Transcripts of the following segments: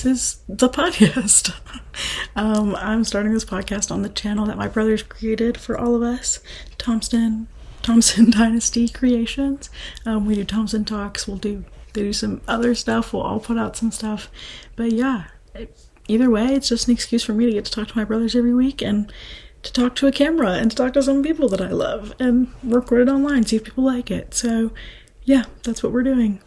this is the podcast. I'm starting this podcast on the channel that my brothers created for all of us, Thompson Dynasty Creations. We do Thompson Talks. They do some other stuff. We'll all put out some stuff. But yeah, either way, it's just an excuse for me to get to talk to my brothers every week and to talk to a camera and to talk to some people that I love and record it online, see if people like it. So yeah, that's what we're doing.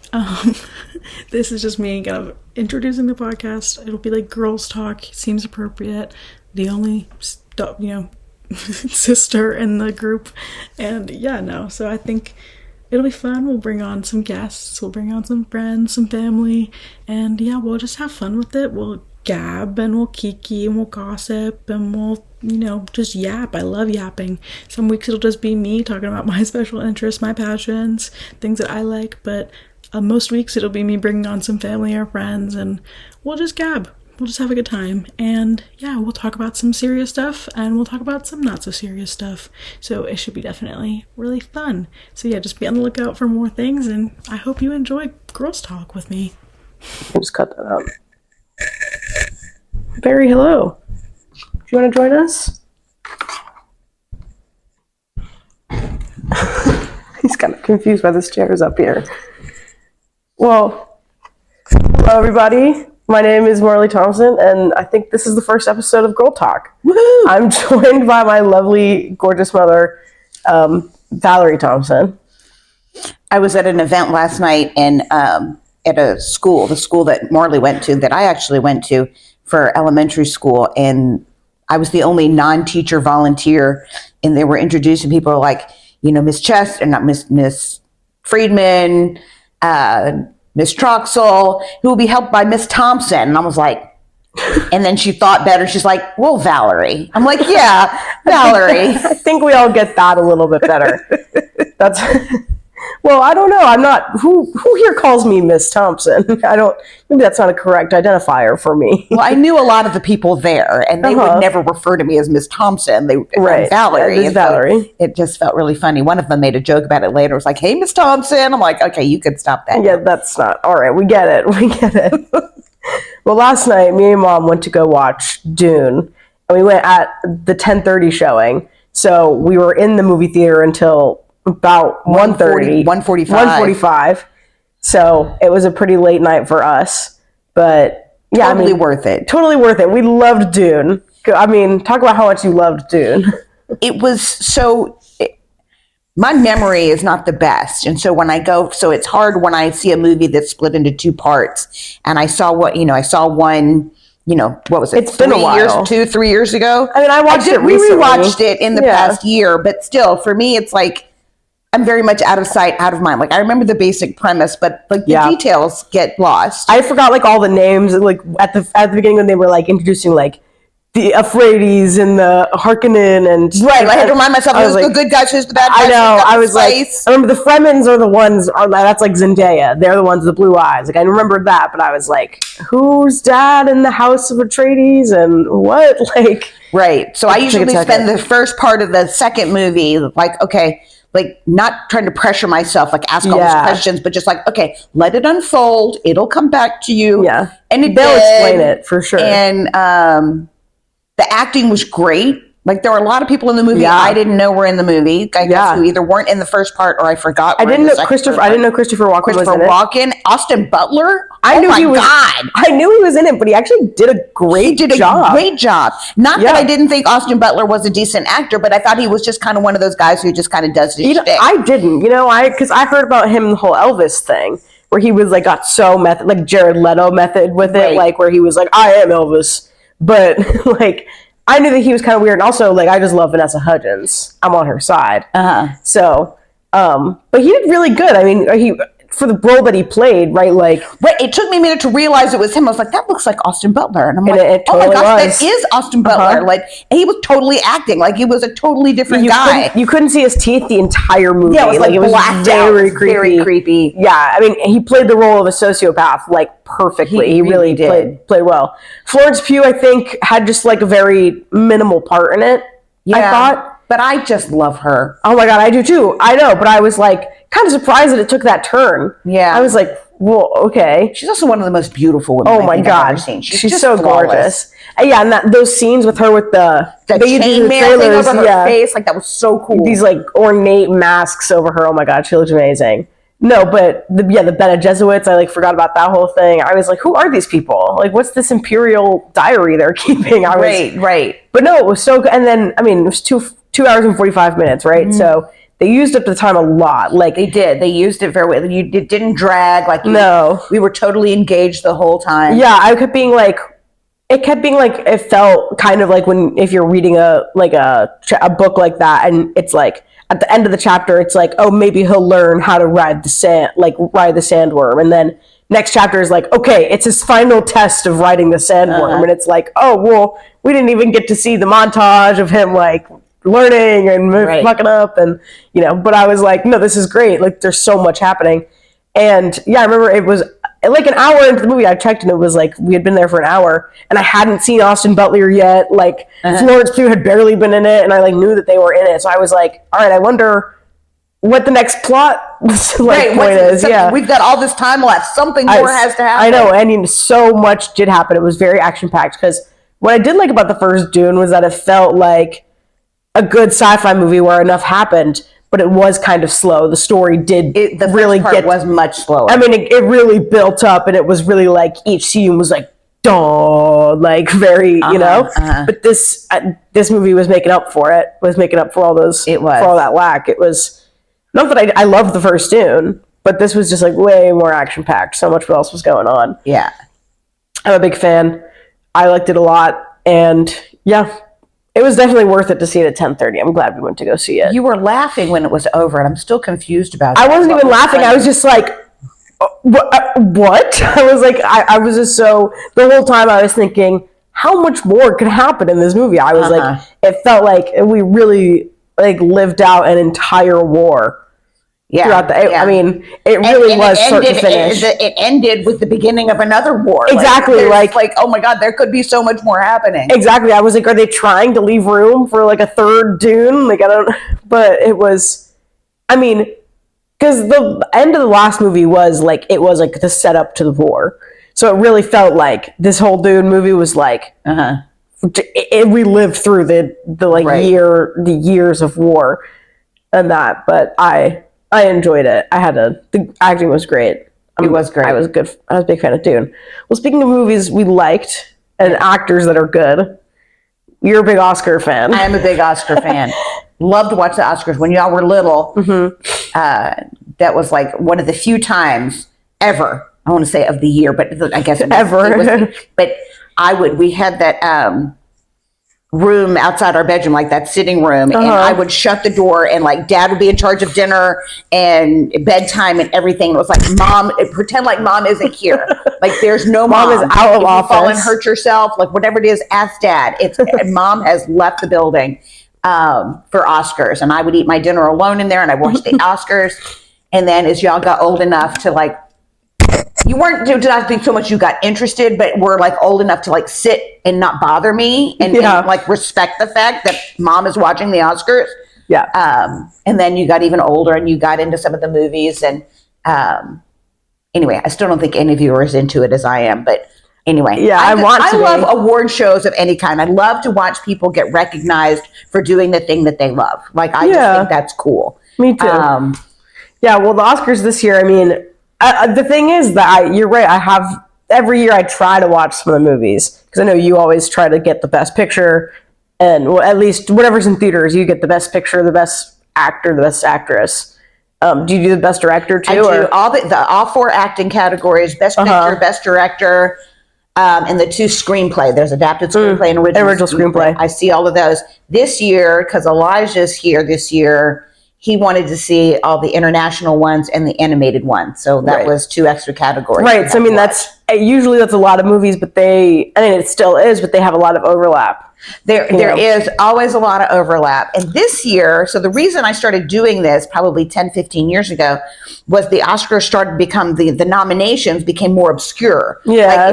This is just me kind of introducing the podcast. It'll be like girls talk. Seems appropriate. The only sister in the group. And yeah, no. So I think it'll be fun. We'll bring on some guests. We'll bring on some friends, some family. And yeah, we'll just have fun with it. We'll gab and we'll kiki and we'll gossip and we'll, just yap. I love yapping. Some weeks it'll just be me talking about my special interests, my passions, things that I like. But most weeks it'll be me bringing on some family or friends and we'll just gab. We'll just have a good time. And yeah, we'll talk about some serious stuff and we'll talk about some not so serious stuff. So it should be definitely really fun. So yeah, just be on the lookout for more things and I hope you enjoy Girls Talk with me. I'll just cut that out. Barry, hello. Do you want to join us? He's kind of confused by this chairs up here. Well, hello everybody. My name is Marlie Thompson, and I think this is the first episode of Girl Talk. Woo-hoo! I'm joined by my lovely, gorgeous mother, Valerie Thompson. I was at an event last night and at a school, the school that Marlie went to, that I actually went to for elementary school, and I was the only non-teacher volunteer, and they were introducing people like, Miss Chest, and not Miss Friedman, Miss Troxel, who will be helped by Miss Thompson. And I was like, and then she thought better. She's like, well, Valerie. I'm like, yeah, Valerie. I think we all get that a little bit better. That's... Well, I don't know. I'm not. Who here calls me Miss Thompson? Maybe that's not a correct identifier for me. Well, I knew a lot of the people there, and they would never refer to me as Miss Thompson. They right, Valerie. Miss Valerie. It just felt really funny. One of them made a joke about it later. It was like, "Hey, Miss Thompson." I'm like, "Okay, you can stop that." Yeah, that's not all right. We get it. Well, last night, me and Mom went to go watch Dune, and we went at the 10:30 showing. So we were in the movie theater until about 1:45. So it was a pretty late night for us, but yeah, totally worth it. Totally worth it. We loved Dune. I mean, talk about how much you loved Dune. It was so. My memory is not the best, and so when I go, so it's hard when I see a movie that's split into two parts. And I saw one. What was it? It's been a while. 3 years ago. I mean, I watched it recently. We rewatched it in the past year, but still, for me, it's like I'm very much out of sight, out of mind. Like I remember the basic premise, but like the details get lost. I forgot like all the names. Like at the beginning when they were like introducing like the Euphrates and the Harkonnen and right. I had to remind myself who's the good guys, who's the bad guys. I know. I was like, I remember the Fremens are the ones. That's like Zendaya. They're the ones with the blue eyes. Like I remembered that, but I was like, who's dad in the House of Atreides and what? Like right. So I usually spend the first part of the second movie like okay. Like not trying to pressure myself, like ask all these questions, but just like, okay, let it unfold. It'll come back to you. Yeah. And they'll explain it for sure. And the acting was great. Like there were a lot of people in the movie I didn't know were in the movie. I guess who either weren't in the first part or I forgot. I didn't know Christopher Walken was in it. Austin Butler. I knew he was in it, but he actually did a great job. Great job. Not that I didn't think Austin Butler was a decent actor, but I thought he was just kind of one of those guys who just kind of does his shtick. I didn't, because I heard about him the whole Elvis thing, where he was like got so method, like Jared Leto method with it, like where he was like, I am Elvis, but like. I knew that he was kind of weird, and also, like, I just love Vanessa Hudgens. I'm on her side. So, but he did really good. I mean, for the role that he played, right? Like, right. It took me a minute to realize it was him. I was like, that looks like Austin Butler, and I'm like, it totally oh my gosh, that is Austin Butler. Like, and he was totally acting like he was a totally different guy. You couldn't see his teeth the entire movie. Yeah, it was like it was very creepy. Very creepy. Yeah, I mean, he played the role of a sociopath like perfectly. He really did played well. Florence Pugh, I think, had just like a very minimal part in it. Yeah, I thought, but I just love her. Oh my god, I do too. I know, but I was like kind of surprised that it took that turn. Yeah, I was like, well, okay. She's also one of the most beautiful women. Oh my God, I've ever seen. She's just so flawless. gorgeous. And and those scenes with her with the chainmail thing over her face, like that was so cool. These like ornate masks over her. Oh my God, she looks amazing. No, but the Bene Gesserit, I like forgot about that whole thing. I was like, who are these people? Like, what's this imperial diary they're keeping? Right. But no, it was so good. And then, I mean, it was 2 hours and 45 minutes, right? Mm-hmm. So they used up the time a lot. Like they did. They used it very well. It didn't drag. Like we were totally engaged the whole time. Yeah, I kept being like, it felt kind of like if you're reading a book like that, and it's like at the end of the chapter, it's like, oh, maybe he'll learn how to ride the sandworm, and then next chapter is like, okay, it's his final test of riding the sandworm, and it's like, oh, well, we didn't even get to see the montage of him like learning and fucking up, and but I was like, no, this is great. Like, there's so much happening, and yeah, I remember it was like an hour into the movie, I checked and it was like we had been there for an hour and I hadn't seen Austin Butler yet. Like Florence Pugh had barely been in it and I like knew that they were in it. So I was like, all right, I wonder what the next plot point is. Yeah, we've got all this time left. Something more has to happen. I know. I mean, so much did happen. It was very action packed because what I did like about the first Dune was that it felt like a good sci-fi movie where enough happened. But it was kind of slow. The story was much slower. I mean, it really built up, and it was really like each scene was like, duh, like very, But this movie was making up for it. Was making up for all those. It was for all that lack. It was not that I loved the first Dune, but this was just like way more action packed. So much else was going on. Yeah, I'm a big fan. I liked it a lot, and yeah. It was definitely worth it to see it at 10:30. I'm glad we went to go see it. You were laughing when it was over, and I'm still confused about it. I wasn't even laughing. I was just like, what? I was like, I was just so, the whole time I was thinking, how much more could happen in this movie? I was like, it felt like we really like lived out an entire war. Yeah, I mean, it really was start to finish. It ended with the beginning of another war. Exactly, like oh my God, there could be so much more happening. Exactly, I was like, are they trying to leave room for like a third Dune? Like I don't, but it was, I mean, because the end of the last movie was like the setup to the war, so it really felt like this whole Dune movie was like, we lived through the years of war and that, but I enjoyed it. The acting was great. It was great. I was a big fan of Dune. Well, speaking of movies we liked and actors that are good, you're a big Oscar fan. I am a big Oscar fan. Loved to watch the Oscars when y'all were little. That was like one of the few times ever, I want to say of the year, but I guess ever. We had that room outside our bedroom, like that sitting room, and I would shut the door, and like Dad would be in charge of dinner and bedtime and everything. It was like, Mom, pretend like Mom isn't here. Like there's no mom. Mom is out of office. You fall and hurt yourself, like whatever it is, ask Dad. It's Mom has left the building for Oscars, and I would eat my dinner alone in there, and I watched the Oscars. And then as y'all got old enough to like, you weren't not think so much you got interested, but were like old enough to like sit and not bother me and like respect the fact that Mom is watching the Oscars. Yeah. And then you got even older and you got into some of the movies. And anyway, I still don't think any of you are as into it as I am, but anyway. Yeah, I love award shows of any kind. I love to watch people get recognized for doing the thing that they love. Like, I just think that's cool. Me too. Yeah, well, the Oscars this year, I mean, the thing is that you're right. Every year I try to watch some of the movies because I know you always try to get the best picture, and well, at least whatever's in theaters, you get the best picture, the best actor, the best actress. Do you do the best director too? I do all four acting categories: best picture, best director, and the two screenplay. There's adapted screenplay and original screenplay. I see all of those this year because Elijah's here this year. He wanted to see all the international ones and the animated ones. So that was two extra categories. Right. So, I mean, that's a lot of movies, but it still is, but they have a lot of overlap. There is always a lot of overlap. And this year, so the reason I started doing this probably 10, 15 years ago was the Oscars started to become, the nominations became more obscure. Yeah. I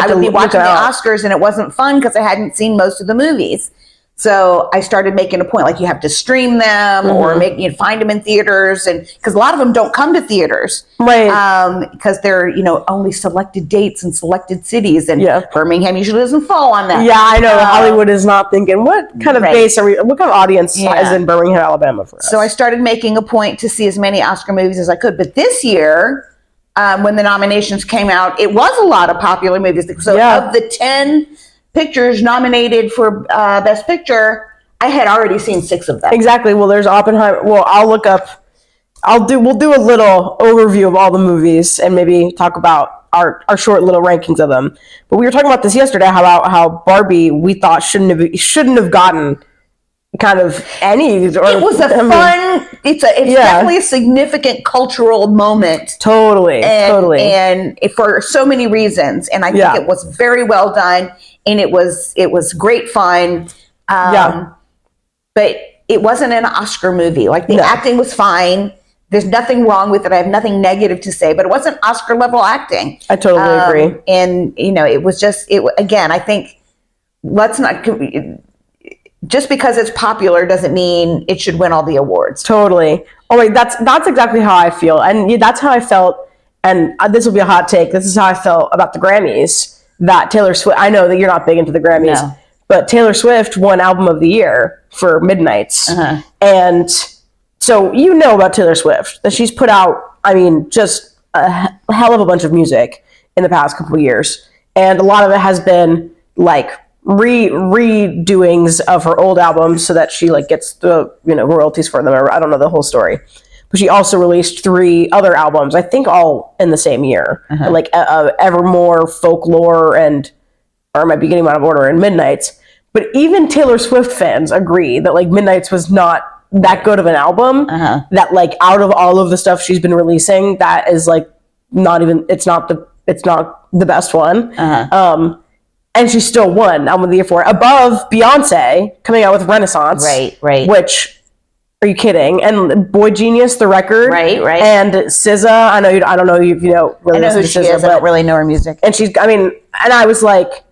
would be watching the Oscars and it wasn't fun because I hadn't seen most of the movies. So I started making a point, like you have to stream them or find them in theaters, and because a lot of them don't come to theaters, right? Because they're only selected dates and selected cities, and Birmingham usually doesn't fall on that. Yeah, I know Hollywood is not thinking what kind of base are we? What kind of audience is in Birmingham, Alabama for us? So I started making a point to see as many Oscar movies as I could. But this year, when the nominations came out, it was a lot of popular movies. So of the 10 pictures nominated for Best Picture, I had already seen 6 of them. Exactly. Well, there's Oppenheimer. Well, I'll look up. We'll do a little overview of all the movies and maybe talk about our short little rankings of them. But we were talking about this yesterday. How Barbie we thought shouldn't have gotten kind of any. It was fun. It's definitely a significant cultural moment. Totally. And for so many reasons. And I think it was very well done. And it was great fun. But it wasn't an Oscar movie. Like the acting was fine. There's nothing wrong with it. I have nothing negative to say, but it wasn't Oscar level acting. I totally agree. And it was just again, I think let's not, just because it's popular doesn't mean it should win all the awards. Totally. Oh wait, that's exactly how I feel. And that's how I felt. And this will be a hot take. This is how I felt about the Grammys. That Taylor Swift, I know that you're not big into the Grammys, but Taylor Swift won Album of the Year for Midnights. And so about Taylor Swift, that she's put out, just a hell of a bunch of music in the past couple of years. And a lot of it has been like redoings of her old albums so that she like gets the royalties for them. I don't know the whole story. But she also released 3 other albums, I think all in the same year. Like Evermore, Folklore, or I might be getting them out of order, and Midnights. But even Taylor Swift fans agree that like Midnights was not that good of an album. That like out of all of the stuff she's been releasing, that is like it's not the best one. And she still won Album of the Year for it, above Beyonce coming out with Renaissance. Right. Which, are you kidding? And Boy Genius, The Record. Right. And SZA, I don't know if you know really I know who she SZA, is. I don't really know her music. And and I was like,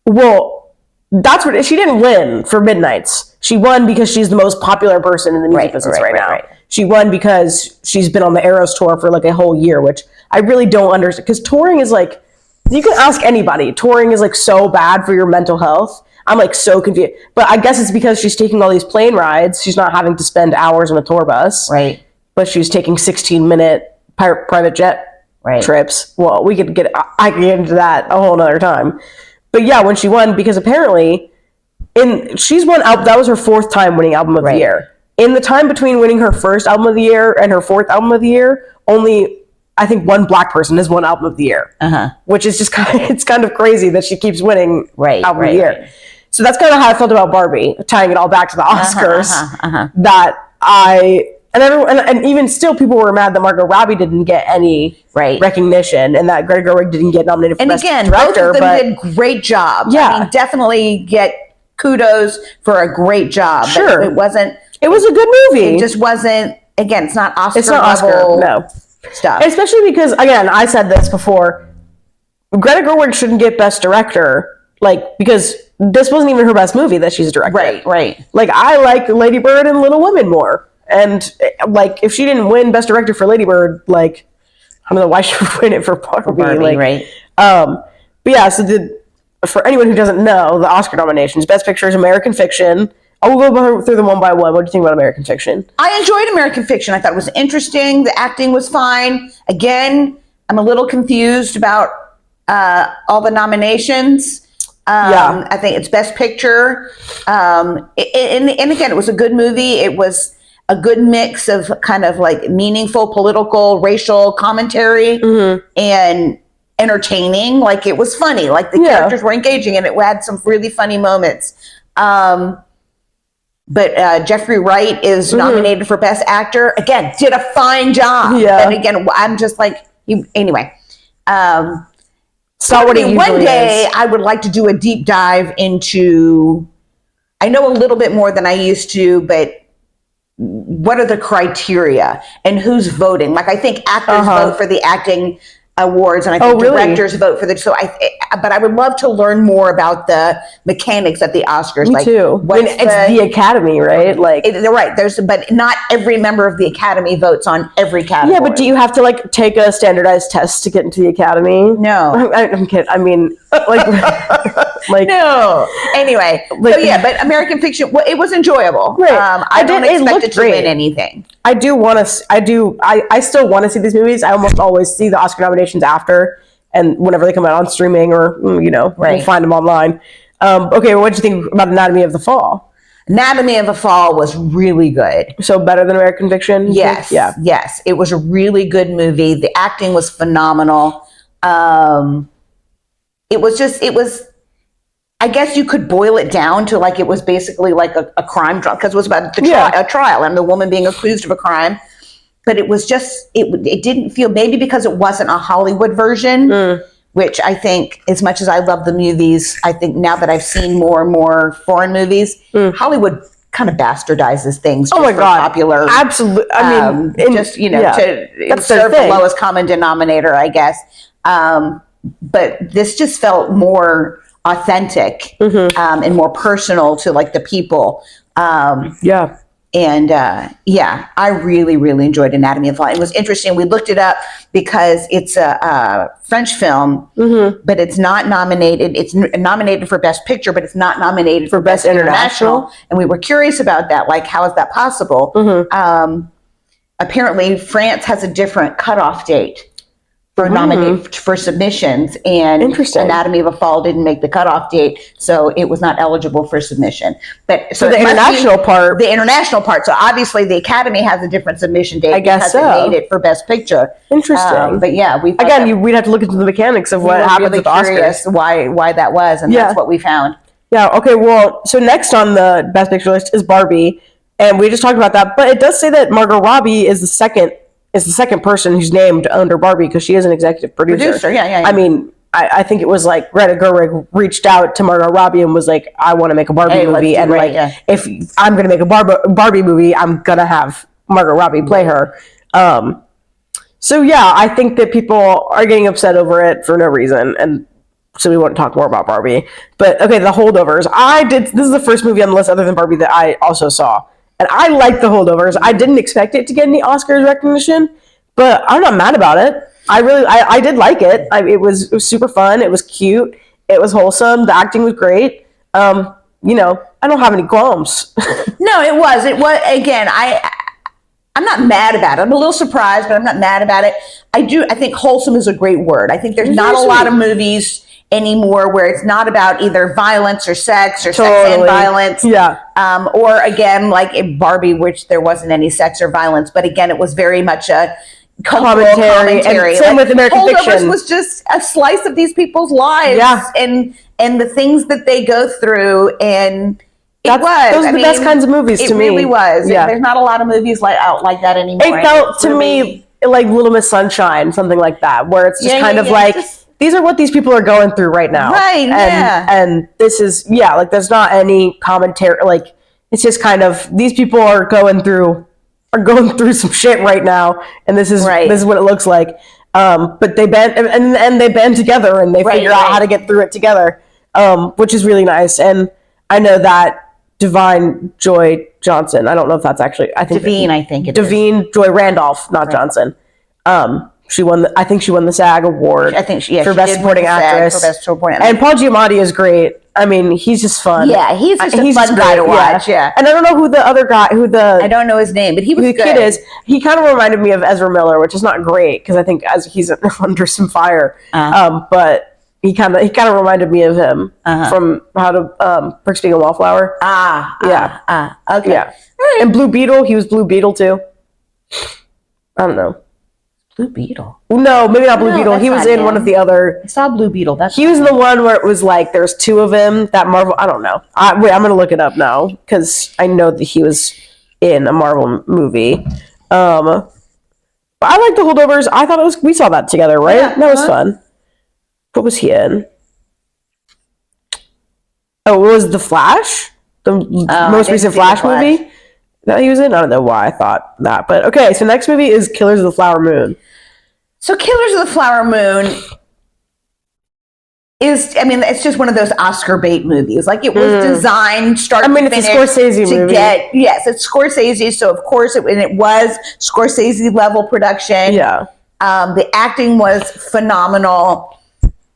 well, that's what, she didn't win for Midnights. She won because she's the most popular person in the music business right now. She won because she's been on the Eras tour for like a whole year, which I really don't understand. Because touring is like, you can ask anybody. Touring is like so bad for your mental health. I'm like so confused. But I guess it's because she's taking all these plane rides. She's not having to spend hours on a tour bus. Right. But she's taking 16-minute private jet trips. Well, I could get into that a whole nother time. But yeah, when she won, because apparently she's won out, that was her 4th time winning Album of the Year. In the time between winning her first Album of the Year and her 4th Album of the Year, only I think one Black person has won Album of the Year, which is just it's kind of crazy that she keeps winning Album of the Year. Right. So that's kind of how I felt about Barbie, tying it all back to the Oscars. And even still, people were mad that Margot Robbie didn't get any recognition, and that Greta Gerwig didn't get nominated for Best Director. Both of them did great jobs. Yeah, definitely get kudos for a great job. Sure, it wasn't. It was a good movie. It just wasn't. Again, it's not Oscar. It's not Oscar. No. Stuff. Especially because, again, I said this before, Greta Gerwig shouldn't get Best Director, because this wasn't even her best movie that she's directed. Right. Like, I like Lady Bird and Little Women more. And, if she didn't win Best Director for Lady Bird, I don't know why she would win it for Barbie. Right. But yeah, so for anyone who doesn't know, the Oscar nominations, Best Picture is American Fiction. I will go through them one by one. What do you think about American Fiction? I enjoyed American Fiction. I thought it was interesting. The acting was fine. Again, I'm a little confused about all the nominations. I think it's Best Picture. And again, it was a good movie. It was a good mix of kind of like meaningful political, racial commentary and entertaining. Like, it was funny. Like, the characters were engaging, and it had some really funny moments. But Jeffrey Wright is nominated for Best Actor. Again, did a fine job. Yeah. And again, I'm just like, anyway. So one day I would like to do a deep dive into, I know a little bit more than I used to, but what are the criteria and who's voting? Like, I think actors vote for the acting awards, and I think directors vote for the. So but I would love to learn more about the mechanics at the Oscars. Me too. It's the Academy, right? Like they're right. But not every member of the Academy votes on every category. Yeah, but do you have to like take a standardized test to get into the Academy? No, I'm kidding. I mean, like no. Anyway, so yeah, but American Fiction, it was enjoyable. Right. I don't expect it to win anything. I do want to. I still want to see these movies. I almost always see the Oscar nominations after, and whenever they come out on streaming or we'll find them online. Okay, what did you think about Anatomy of the Fall? Anatomy of the Fall was really good. So better than American Fiction? Yes. Yeah. Yes. It was a really good movie. The acting was phenomenal. It was. I guess you could boil it down to like it was basically like a crime drama, because it was about a trial and the woman being accused of a crime. But it was just it didn't feel, maybe because it wasn't a Hollywood version, which I think, as much as I love the movies, I think now that I've seen more and more foreign movies, Hollywood kind of bastardizes things. Oh my God, popular, absolutely. I mean, to serve the lowest common denominator, I guess. But this just felt more authentic and more personal to like the people. And I really, really enjoyed Anatomy of the Fall. It was interesting. We looked it up because it's a French film, but it's not nominated. It's nominated for Best Picture, but it's not nominated for Best International. And we were curious about that. Like, how is that possible? Apparently, France has a different cutoff date for for submissions, and Anatomy of a Fall didn't make the cutoff date, so it was not eligible for submission. But so the international part. So obviously, the Academy has a different submission date. I guess it made it for Best Picture. Interesting. But yeah, we'd have to look into the mechanics of what happens with Oscars. Why that was, and that's what we found. Yeah. Okay. Well, so next on the Best Picture list is Barbie, and we just talked about that. But it does say that Margot Robbie is the second person who's named under Barbie, because she is an executive producer. Yeah. I mean, I think it was like Greta Gerwig reached out to Margot Robbie and was like, I want to make a Barbie movie. And if I'm going to make a Barbie movie, I'm going to have Margot Robbie play her. So yeah, I think that people are getting upset over it for no reason. And so we won't talk more about Barbie. But okay, The Holdovers. This is the first movie on the list other than Barbie that I also saw. And I like The Holdovers. I didn't expect it to get any Oscars recognition, but I'm not mad about it. I did like it. It was super fun. It was cute. It was wholesome. The acting was great. I don't have any qualms. No, it was. Again, I'm not mad about it. I'm a little surprised, but I'm not mad about it. I think wholesome is a great word. I think there's not a lot of movies anymore where it's not about either violence or sex or sex and violence. Yeah. Or again, like in Barbie, which there wasn't any sex or violence, but again, it was very much a commentary. And same with American Fiction. Holdovers was just a slice of these people's lives and the things that they go through, and those are the best kinds of movies to me. It really was. Yeah. There's not a lot of movies out like that anymore. It felt to me like Little Miss Sunshine, something like that, where it's just these are what these people are going through right now. Right, and this is, there's not any commentary, it's just kind of, these people are going through some shit right now, and this is what it looks like. But they band, and they band together, and they figure out how to get through it together, which is really nice. And I know that Divine Joy Johnson, I don't know if that's actually, Devine, I think it is. Devine Joy Randolph, not Johnson. She won the SAG award. For Best Supporting Actress. And Paul Giamatti is great. I mean, he's just fun. Yeah, he's a fun guy to watch. Yeah. And I don't know who the other guy, I don't know his name, but he was good. Kid is. He kind of reminded me of Ezra Miller, which is not great because I think he's under some fire. But he kind of reminded me of him from How to Perks Being a Wallflower. Okay. Yeah. Right. And Blue Beetle, he was Blue Beetle too. I don't know. Blue Beetle? No, maybe not Blue Beetle. He was in one of the other. I saw Blue Beetle. He was in the one where it was like there's two of him. That Marvel. I don't know. Wait, I'm gonna look it up now because I know that he was in a Marvel movie. But I like The Holdovers. I thought we saw that together, right? Yeah, that was fun. What was he in? Oh, it was The Flash, the most recent Flash movie that he was in. I don't know why I thought that, but okay. So next movie is Killers of the Flower Moon. So Killers of the Flower Moon it's just one of those Oscar bait movies. Like, it was designed start to finish. It's a Scorsese movie. Yes, it's Scorsese, so of course it was Scorsese level production. Yeah. The acting was phenomenal.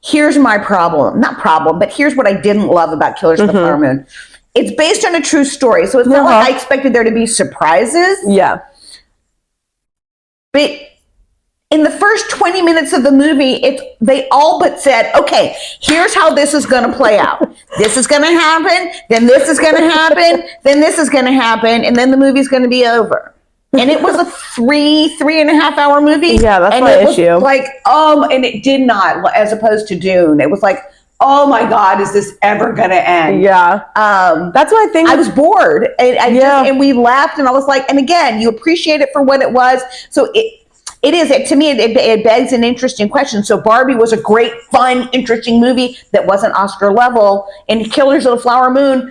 Here's my problem. Not problem, but here's what I didn't love about Killers of the Flower Moon. It's based on a true story, so it's not like I expected there to be surprises. Yeah. But in the first 20 minutes of the movie, they all but said, okay, here's how this is going to play out. This is going to happen, then this is going to happen, then this is going to happen, and then the movie's going to be over. And it was a 3.5 hour movie. Yeah, that's my issue. And it did not, as opposed to Dune. It was like, oh my God, is this ever going to end? Yeah. That's what I think. I was bored. And we laughed, and I was like, and again, you appreciate it for what it was. So to me, it begs an interesting question. So Barbie was a great, fun, interesting movie that wasn't Oscar level, and Killers of the Flower Moon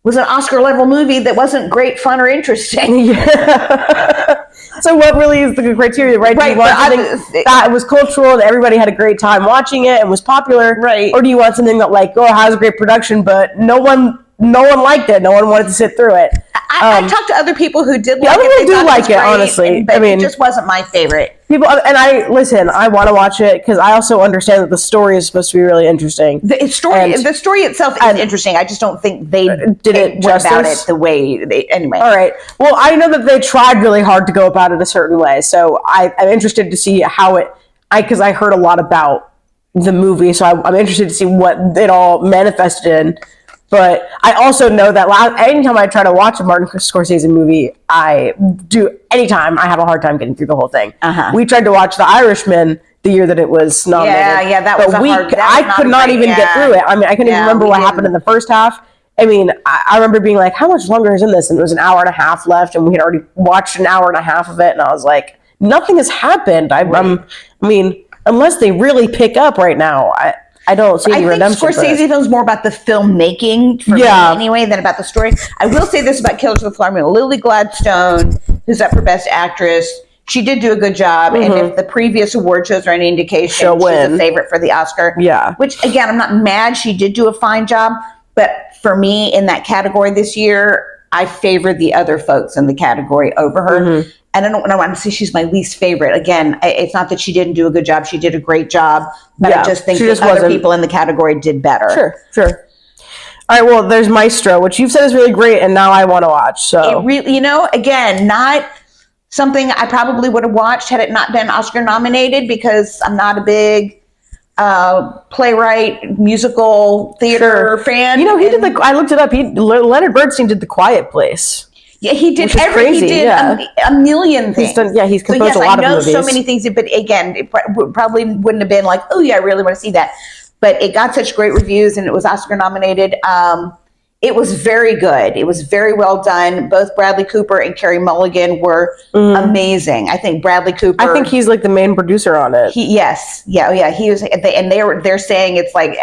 was an Oscar level movie that wasn't great, fun, or interesting. Yeah. So what really is the good criteria, right? Do you want something that was cultural and everybody had a great time watching it and was popular, right? Or do you want something that has a great production, but no one liked it, no one wanted to sit through it? I talked to other people who did like it. Other people do like it, honestly. But it just wasn't my favorite. I want to watch it because I also understand that the story is supposed to be really interesting. The story itself is interesting. I just don't think they did it justice about it the way anyway. All right. Well, I know that they tried really hard to go about it a certain way, so I'm interested to see how because I heard a lot about the movie, so I'm interested to see what it all manifested in. But I also know that anytime I try to watch a Martin Scorsese movie, anytime I have a hard time getting through the whole thing. We tried to watch The Irishman the year that it was nominated. Yeah, that was I could not even get through it. I couldn't even remember what happened in the first half. I remember being like, how much longer is in this? And it was an hour and a half left, and we had already watched an hour and a half of it, and I was like, nothing has happened. Unless they really pick up right now, I don't see any redemption. I think Scorsese films more about the filmmaking for me anyway than about the story. I will say this about Killers of the Flower Moon. Lily Gladstone, who's up for Best Actress, she did do a good job. And if the previous award shows are any indication, she's a favorite for the Oscar. Yeah. Which, again, I'm not mad. She did do a fine job. But for me, in that category this year, I favored the other folks in the category over her. And I don't want to say she's my least favorite. Again, it's not that she didn't do a good job. She did a great job. But I just think that other people in the category did better. Sure. All right, well, there's Maestro, which you've said is really great, and now I want to watch. So it really, again, not something I probably would have watched had it not been Oscar nominated, because I'm not a big playwright, musical theater fan. He did I looked it up. Leonard Bernstein did The Quiet Place. Yeah, he did crazy. He did a million things. He's composed a lot of movies. I know so many things, but again, it probably wouldn't have been like, oh yeah, I really want to see that. But it got such great reviews, and it was Oscar nominated. It was very good. It was very well done. Both Bradley Cooper and Carey Mulligan were amazing. I think Bradley Cooper. I think he's like the main producer on it. He was, and they're saying it's like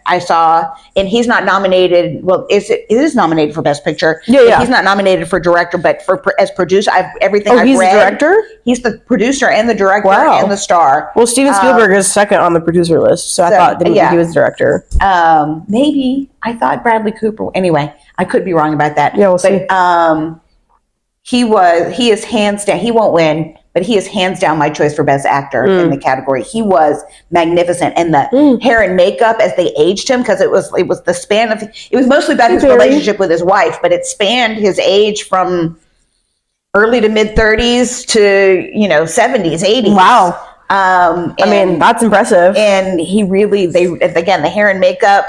I saw, and he's not nominated. Well, it is nominated for Best Picture. Yeah. He's not nominated for director, but as producer, I've read. He's the director. He's the producer and the director and the star. Well, Steven Spielberg is second on the producer list, so I thought that he was the director. Maybe. I thought Bradley Cooper. Anyway, I could be wrong about that. Yeah, we'll see. He is hands down. He won't win, but he is hands down my choice for Best Actor in the category. He was magnificent, and the hair and makeup as they aged him, because it was the span of. It was mostly about his relationship with his wife, but it spanned his age from early to mid 30s to 70s, 80s. Wow. That's impressive. And he really the hair and makeup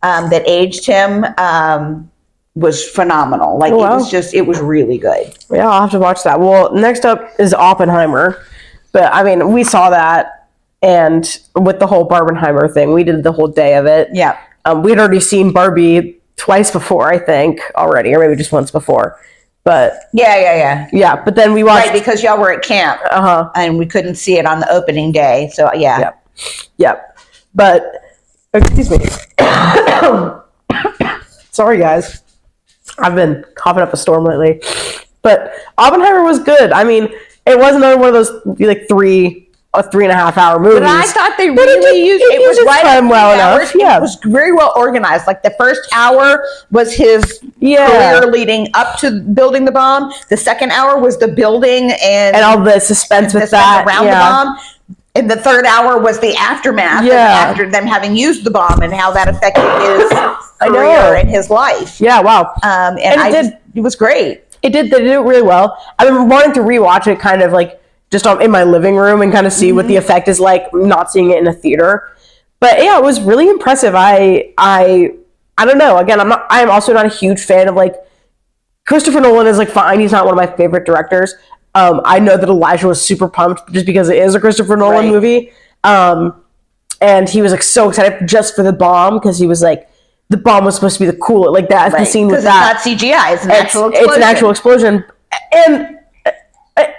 that aged him was phenomenal. It was really good. Yeah, I'll have to watch that. Well, next up is Oppenheimer. But we saw that, and with the whole Barbenheimer thing, we did the whole day of it. Yeah. We'd already seen Barbie twice before, I think, already, or maybe just once before. But yeah. But then we watched because y'all were at camp, and we couldn't see it on the opening day. So Yep. But excuse me. Sorry, guys. I've been coughing up a storm lately. But Oppenheimer was good. It wasn't another one of those 3 a 3.5-hour movie. But I thought they really used it. Uses Was right time well enough. Yeah, it was very well organized. Like the first hour was his career leading up to building the bomb. The second hour was the building and all the suspense with that around the bomb. And the third hour was the aftermath after them having used the bomb and how that affected his career and his life. Yeah, wow. And it was great. They did it really well. I've been wanting to rewatch it kind of like just in my living room and kind of see what the effect is like not seeing it in a theater. But yeah, it was really impressive. I don't know. Again, I am also not a huge fan of like Christopher Nolan is like fine. He's not one of my favorite directors. I know that Elijah was super pumped just because it is a Christopher Nolan movie. And he was like so excited just for the bomb because he was like, the bomb was supposed to be the cool, like that. The scene with that. It's not CGI. It's an actual explosion. It's an actual explosion. And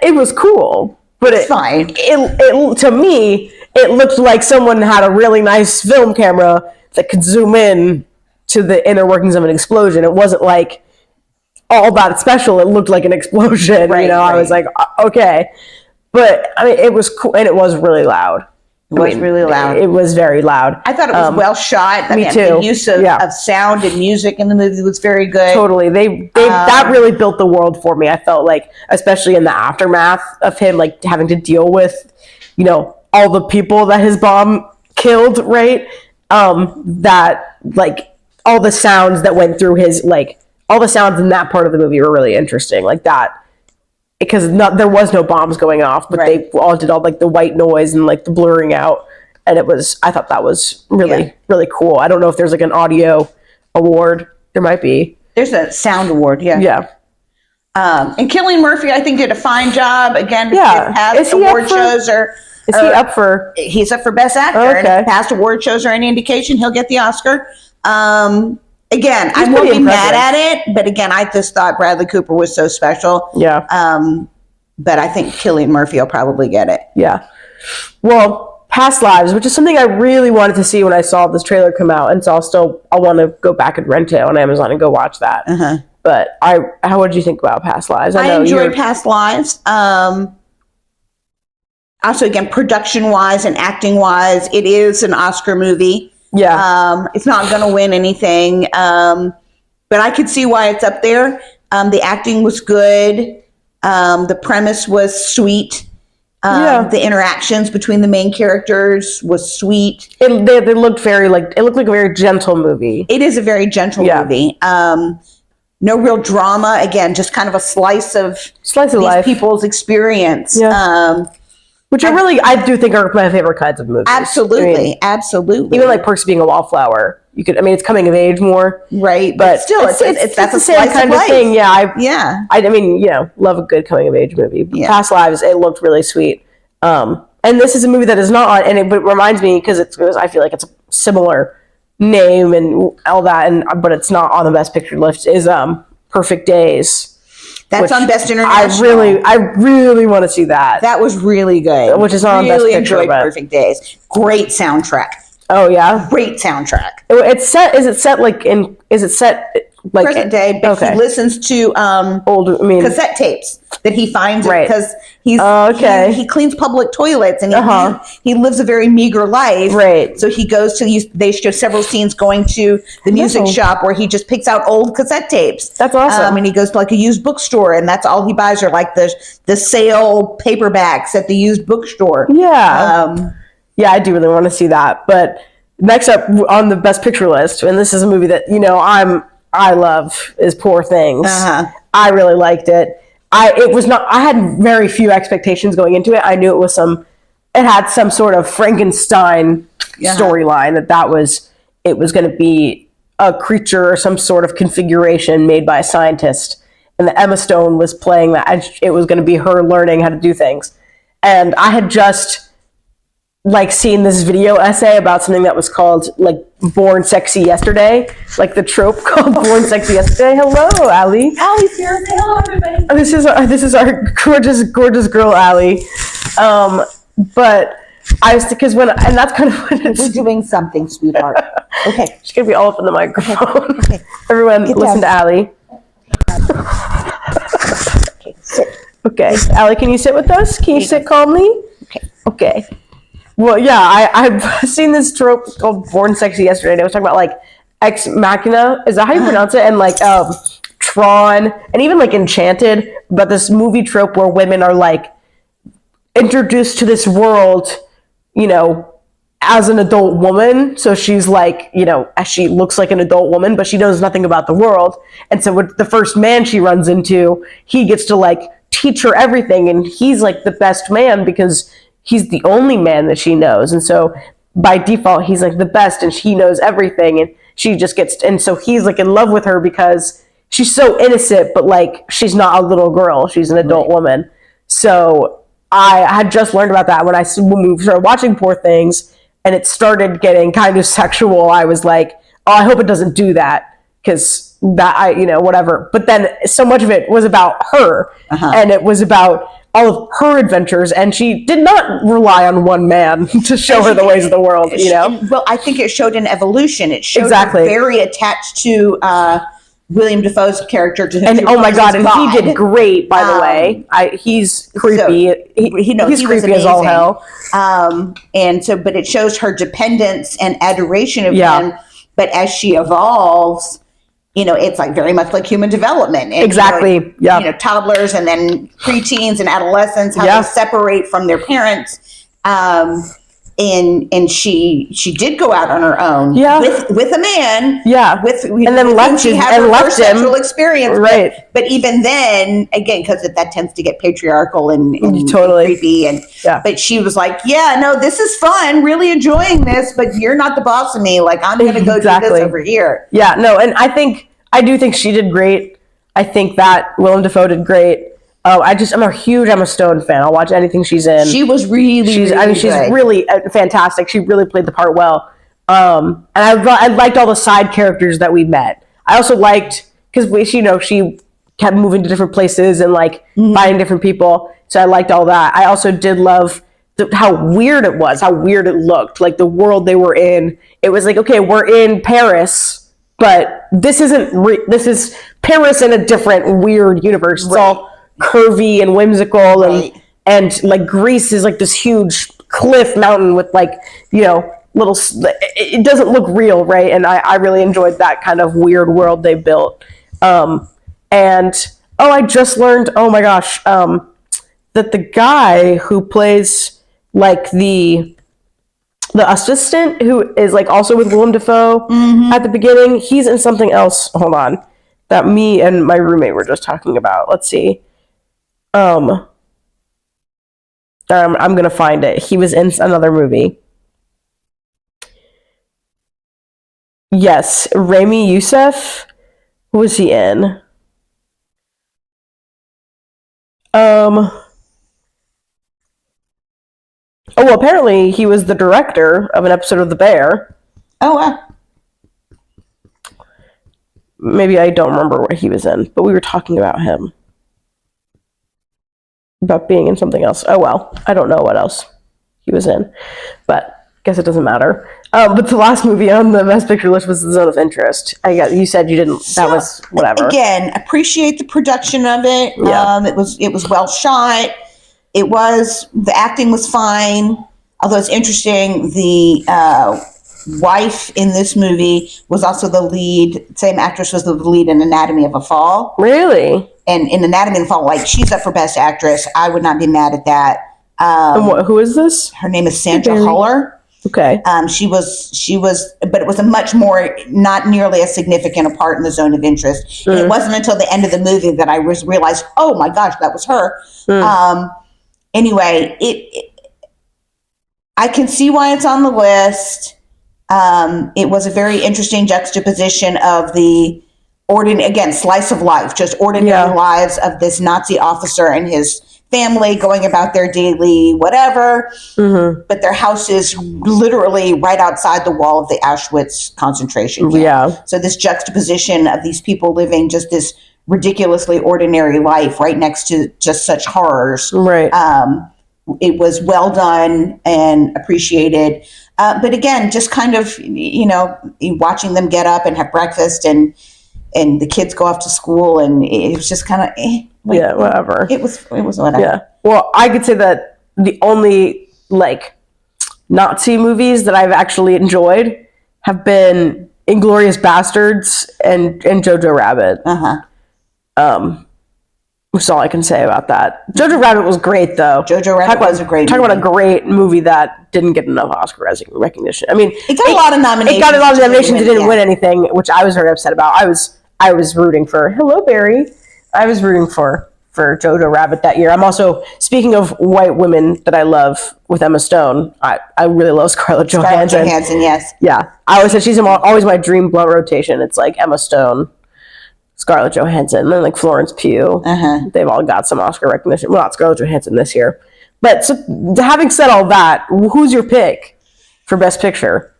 it was cool. But it's fine. It to me, it looked like someone had a really nice film camera that could zoom in to the inner workings of an explosion. It wasn't like all that special. It looked like an explosion. I was like, okay. But I mean, it was cool, and it was really loud. Really loud. It was very loud. I thought it was well shot. Me too. The use of sound and music in the movie was very good. Totally. They that really built the world for me. I felt like, especially in the aftermath of him like having to deal with, all the people that his bomb killed, right? That like all the sounds that went through his all the sounds in that part of the movie were really interesting. Like that. Because there was no bombs going off, but they all did all like the white noise and like the blurring out, and I thought that was really really cool. I don't know if there's like an audio award. There might be. There's a sound award. Yeah. And Cillian Murphy, I think, did a fine job. Again, past award shows is he up for? He's up for Best Actor. Okay. And if past award shows are any indication, he'll get the Oscar. Again, I won't be mad at it, but again, I just thought Bradley Cooper was so special. Yeah. But I think Cillian Murphy will probably get it. Yeah. Well, Past Lives, which is something I really wanted to see when I saw this trailer come out, and so I'll want to go back and rent it on Amazon and go watch that. But what did you think about Past Lives? I enjoyed Past Lives. Also, again, production-wise and acting-wise, it is an Oscar movie. Yeah. It's not going to win anything, but I could see why it's up there. The acting was good. The premise was sweet. The interactions between the main characters was sweet. They looked it looked like a very gentle movie. It is a very gentle movie. No real drama. Again, just kind of a slice of these life. People's experience. Yeah. Which I do think are my favorite kinds of movies. Absolutely, absolutely. Even like Perks of Being a Wallflower. It's coming of age more, right? But still, that's the same kind of thing. Yeah, I love a good coming of age movie. Past Lives, it looked really sweet. And this is a movie that is not on, and it reminds me because I feel like it's a similar name and all that, but it's not on the Best Picture list. Is Perfect Days. That's on Best International. I really want to see that. That was really good. Which is on Best Picture. Really enjoyed Perfect Days. Great soundtrack. Oh yeah, great soundtrack. It's set. Is it set like present day? But he listens to cassette tapes that he finds because he cleans public toilets and he lives a very meager life. Right. So he goes to they show several scenes going to the music shop where he just picks out old cassette tapes. That's awesome. And he goes to like a used bookstore and that's all he buys are like the sale paperbacks at the used bookstore. Yeah. I do really want to see that. But next up on the Best Picture list, and this is a movie that I love, is Poor Things. I really liked it. I had very few expectations going into it. I knew it had some sort of Frankenstein storyline it was going to be a creature or some sort of configuration made by a scientist, and that Emma Stone was playing that, and it was going to be her learning how to do things. And I had just seen this video essay about something that was called Born Sexy Yesterday, like the trope called Born Sexy Yesterday. Hello, Allie. Allie's here. Say hello, everybody. This is our gorgeous girl, Allie. But I was and that's kind of what it's. We're doing something, sweetheart. Okay, she's gonna be all up in the microphone. Okay. Everyone, listen to Allie. Okay, sit. Okay, Allie, can you sit with us? Can you sit calmly? Okay. Okay. Well, yeah, I've seen this trope called Born Sexy yesterday. And I was talking about like Ex Machina. Is that how you pronounce it? And like Tron, and even like Enchanted. But this movie trope where women are like introduced to this world, you know, as an adult woman. So she's like, you know, as she looks like an adult woman, but she knows nothing about the world. And so with the first man she runs into, he gets to like teach her everything. And he's like the best man because he's the only man that she knows. And so by default, he's like the best and he knows everything. And she just gets, and so he's like in love with her because she's so innocent, but like she's not a little girl. She's an adult woman. So I had just learned about that when we started watching Poor Things, and it started getting kind of sexual. I was like, oh, I hope it doesn't do that, because that, whatever. But then so much of it was about her, and it was about all of her adventures, and she did not rely on one man to show her the ways of the world, Well, I think it showed an evolution. It showed exactly. her very attached to William Dafoe's character, and oh my god, and he did great, by the way. He's creepy. So, he's creepy as all hell. And so, but it shows her dependence and adoration of him. But as she evolves, it's like very much like human development. And, exactly. Toddlers and then preteens and adolescents, how they separate from their parents. And she did go out on her own with a man. Yeah. And then left him. Sexual experience. Right. But even then, again, because that tends to get patriarchal and totally creepy. But she was like, yeah, no, this is fun. Really enjoying this. But you're not the boss of me. Like, I'm going to go do this over here. Yeah, no. And I do think she did great. I think that Willem Dafoe did great. I'm a huge Emma Stone fan. I'll watch anything she's in. She was she's really fantastic. She really played the part well. And I liked all the side characters that we met. I also liked, because she kept moving to different places and like finding different people. So I liked all that. I also did love how weird it was, how weird it looked, like the world they were in. It was like, okay, we're in Paris, but this isn't. This is Paris in a different weird universe. It's all curvy and whimsical, and like Greece is like this huge cliff mountain with like little. It doesn't look real, right? And I really enjoyed that kind of weird world they built. And I just learned, oh my gosh, that the guy who plays like the assistant, who is like also with Willem Dafoe at the beginning, he's in something else. Hold on, that me and my roommate were just talking about. Let's see. I'm gonna find it. He was in another movie. Yes, Rami Youssef. Who was he in? Apparently he was the director of an episode of The Bear. Oh, wow. Maybe I don't remember what he was in, but we were talking about him. About being in something else. Oh well, I don't know what else he was in, but I guess it doesn't matter. But the last movie on the Best Picture list was The Zone of Interest. You said you didn't. That was whatever. Again, appreciate the production of it. Yeah. It was well shot. The acting was fine. Although it's interesting, the wife in this movie was also the lead. Same actress was the lead in Anatomy of a Fall. Really? And in Anatomy of a Fall, like, she's up for Best Actress. I would not be mad at that. And who is this? Her name is Sandra Huller. Okay. She was, but it was a much more, not nearly as significant a part in The Zone of Interest. And it wasn't until the end of the movie that I realized, oh my gosh, that was her. Anyway, I can see why it's on the list. It was a very interesting juxtaposition of the slice of life, just ordinary lives of this Nazi officer and his family going about their daily whatever. But their house is literally right outside the wall of the Auschwitz concentration camp. Yeah. So this juxtaposition of these people living just this ridiculously ordinary life right next to just such horrors. Right. It was well done and appreciated. But again, just kind of, watching them get up and have breakfast and the kids go off to school, and it was just kind of, whatever. It was whatever. Yeah. Well, I could say that the only like Nazi movies that I've actually enjoyed have been Inglorious Bastards and Jojo Rabbit. Which is all I can say about that. Jojo Rabbit was great, though. Jojo Rabbit was a great movie. Talk about a great movie that didn't get enough Oscar recognition. I mean, it got a lot of nominations. It got a lot of nominations. It didn't win anything, which I was very upset about. I was rooting for Hello Barry. I was rooting for Jojo Rabbit that year. I'm also, speaking of white women that I love with Emma Stone, I really love Scarlett Johansson. Scarlett Johansson, yes. Yeah. I always said she's always my dream blunt rotation. It's like Emma Stone, Scarlett Johansson, and then like Florence Pugh. They've all got some Oscar recognition. Well, not Scarlett Johansson this year. But so, having said all that, who's your pick for Best Picture?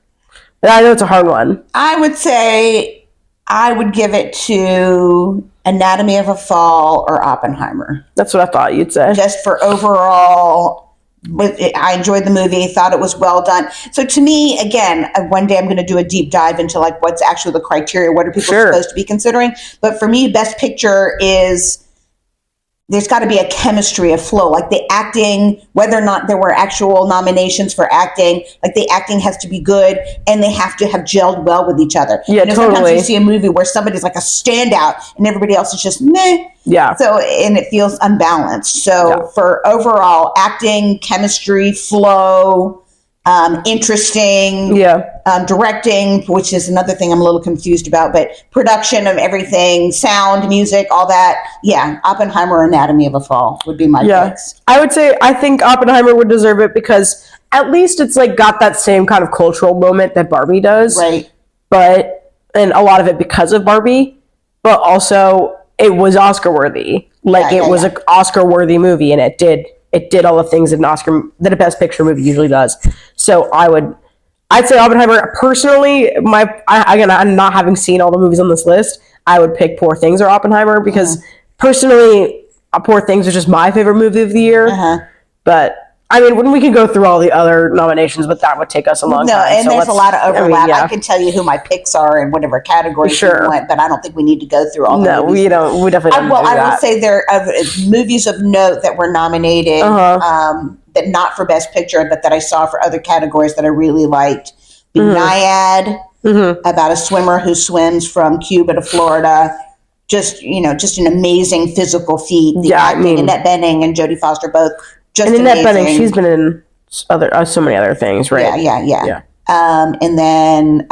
And I know it's a hard one. I would say I would give it to Anatomy of a Fall or Oppenheimer. That's what I thought you'd say. Just for overall, I enjoyed the movie, thought it was well done. So to me, again, one day I'm going to do a deep dive into like what's actually the criteria, what are people supposed to be considering. But for me, Best Picture is, there's got to be a chemistry, a flow, like the acting, whether or not there were actual nominations for acting, like the acting has to be good and they have to have gelled well with each other. Yeah, totally. Sometimes you see a movie where somebody's like a standout and everybody else is just meh. Yeah. So, and it feels unbalanced. So for overall acting, chemistry, flow, interesting, directing, which is another thing I'm a little confused about, but production of everything, sound, music, all that. Yeah, Oppenheimer, Anatomy of a Fall would be my picks. I would say I think Oppenheimer would deserve it because at least it's like got that same kind of cultural moment that Barbie does. Right. And a lot of it because of Barbie, but also it was Oscar worthy. Like it was an Oscar worthy movie, and it did all the things that a Best Picture movie usually does. So I'd say Oppenheimer. Personally, I'm not having seen all the movies on this list, I would pick Poor Things or Oppenheimer because personally, Poor Things is just my favorite movie of the year. But I mean, when we could go through all the other nominations, but that would take us a long time. No, and so there's a lot of overlap. I can tell you who my picks are in whatever category you want, but I don't think we need to go through all the movies. No, we definitely don't do that. I will say there are movies of note that were nominated, that not for Best Picture, but that I saw for other categories that I really liked. Naiad, about a swimmer who swims from Cuba to Florida. Just an amazing physical feat. The acting, Annette Bening and Jodie Foster both. And Annette Bening, she's been in so many other things, right? Yeah. And then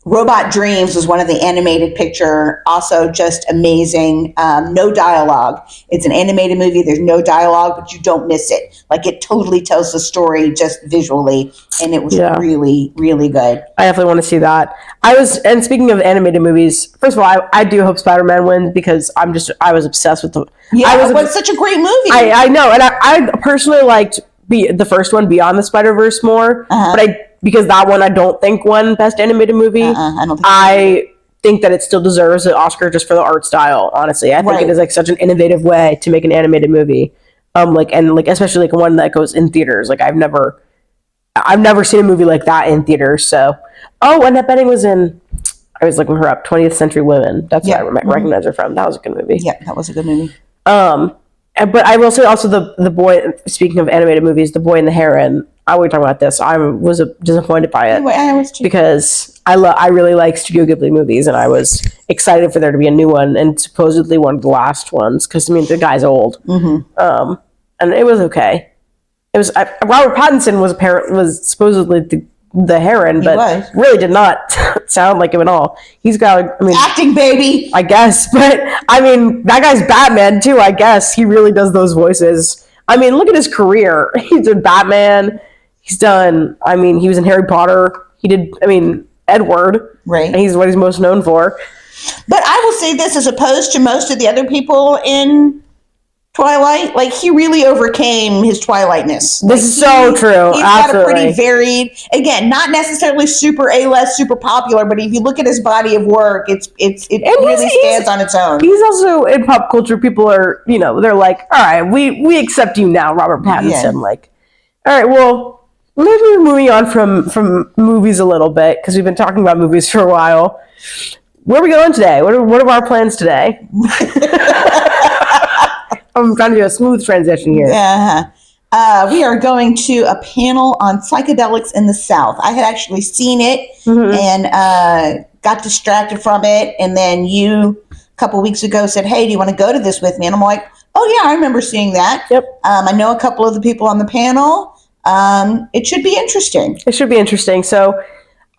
Robot Dreams was one of the animated picture, also just amazing. No dialogue. It's an animated movie. There's no dialogue, but you don't miss it. Like it totally tells the story just visually, and it was really, really good. I definitely want to see that. And speaking of animated movies, first of all, I do hope Spider-Man wins because I was obsessed with the. Yeah, it was such a great movie. I know, and I personally liked the first one, Beyond the Spider-Verse, more, but because that one I don't think won Best Animated Movie. I think that it still deserves an Oscar just for the art style. Honestly, I think it is like such an innovative way to make an animated movie. Especially like one that goes in theaters. Like I've never seen a movie like that in theaters. So, Annette Bening was in. I was looking her up. 20th Century Women. That's what I recognize her from. That was a good movie. Yeah, that was a good movie. But I will say also the boy. Speaking of animated movies, The Boy and the Heron. I will talk about this. I was disappointed by it I was too. because I really like Studio Ghibli movies, and I was excited for there to be a new one, and supposedly one of the last ones because the guy's old. And it was okay. It was Robert Pattinson was supposedly the heron, but really did not sound like him at all. He's got, acting, baby, I guess, but that guy's Batman too. I guess he really does those voices. Look at his career. He's done Batman. He's done. He was in Harry Potter. He did. Edward. Right. And he's what he's most known for. But I will say this, as opposed to most of the other people in Twilight, like he really overcame his Twilightness. This is so true. He's Absolutely. got a pretty varied, again, not necessarily super A-list, super popular, but if you look at his body of work, it really stands on its own. He's also in pop culture. People are, they're like, all right, we accept you now, Robert Pattinson. Like, all right, well, maybe we're moving on from movies a little bit because we've been talking about movies for a while. Where are we going today? What are our plans today? I'm trying to do a smooth transition here. Yeah. We are going to a panel on psychedelics in the South. I had actually seen it and got distracted from it. And then you, a couple weeks ago, said, hey, do you want to go to this with me? And I'm like, oh, yeah, I remember seeing that. Yep. I know a couple of the people on the panel. It should be interesting. It should be interesting. So